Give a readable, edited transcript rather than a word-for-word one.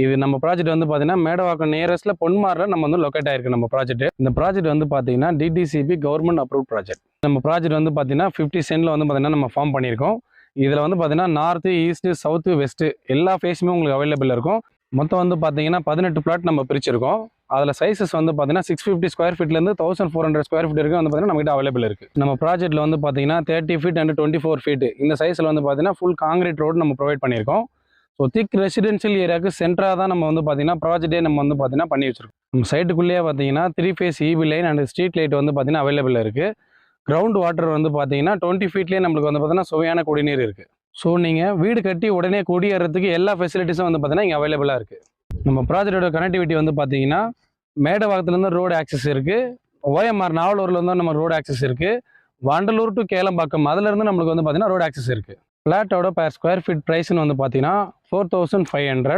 இது நம்ம ப்ராஜெக்ட் வந்து பார்த்தீங்கன்னா மேடவாக்கம் நியரஸ்ட்ல பொன்மாரில் நம்ம வந்து லொக்கேட் ஆயிருக்கு நம்ம ப்ராஜெக்ட். இந்த ப்ராஜெக்ட் வந்து பார்த்தீங்கன்னா டிடிசிபி கவர்மெண்ட் அப்ரூவ் ப்ராஜெக்ட். நம்ம ப்ராஜெக்ட் வந்து பார்த்தீங்கன்னா 50 சென்ட்ல வந்து பார்த்தீங்கன்னா நம்ம ஃபார்ம் பண்ணியிருக்கோம். இதில் வந்து பார்த்தீங்கன்னா நார்த்து, ஈஸ்ட்டு, சவுத்து, வெஸ்ட்டு எல்லா ஃபேஸுமே உங்களுக்கு அவைலபிள் இருக்கும். மொத்தம் வந்து பார்த்தீங்கன்னா 18 பிளாட் நம்ம பிரிச்சிருக்கோம். அதில் சைஸஸ் வந்து பார்த்தீங்கன்னா 650 ஸ்கொயர் ஃபீட்லேருந்து 1400 ஸ்கொயர் ஃபீட் வரைக்கும் வந்து பார்த்தீங்கன்னா நம்மகிட்ட அவைலபிள் இருக்குது. நம்ம ப்ராஜெக்ட்டில் வந்து பார்த்தீங்கன்னா 30 ஃபீட் அண்ட் 24 ஃபீட் இந்த சைஸில் வந்து பார்த்தீங்கன்னா ஃபுல் காங்கிரீட் ரோடு நம்ம ப்ரொவைட் பண்ணியிருக்கோம். ஸோ திக் ரெசிடென்ஷியல் ஏரியாவுக்கு சென்டராக தான் நம்ம வந்து பார்த்தீங்கன்னா ப்ராஜெக்டே நம்ம வந்து பார்த்தீங்கன்னா பண்ணி வச்சிருக்கோம். நம்ம சைட்டுக்குள்ளேயே பார்த்தீங்கன்னா 3 face EB line and street light வந்து பார்த்தீங்கன்னா அவைலபிள் இருக்குது. கிரவுண்ட் வாட்டர் வந்து பார்த்தீங்கன்னா 20 ஃபீட்லேயே நம்மளுக்கு வந்து பார்த்தீங்கன்னா சுவையான குடிநீர் இருக்குது. ஸோ நீங்கள் வீடு கட்டி உடனே குடியேறதுக்கு எல்லா ஃபெசிலிட்டிஸும் வந்து பார்த்தீங்கன்னா இங்கே அவைலபிளாக இருக்குது. நம்ம ப்ராஜெக்டோட கனெக்டிவிட்டி வந்து பார்த்தீங்கன்னா மேடவாக்கத்துலேருந்து ரோடு ஆக்சஸ் இருக்குது. OMR நாவலூர்லேருந்து நம்ம ரோடு ஆக்சஸ் இருக்குது. வண்டலூர் டு கேளம்பாக்கம் அதுலேருந்து நம்மளுக்கு வந்து பார்த்தீங்கன்னா ரோடு ஆக்சஸ் இருக்குது. ஃப்ளாட்டோட per ஸ்கொயர் ஃபீட் ப்ரைஸ்னு வந்து பார்த்தீங்கன்னா 4500.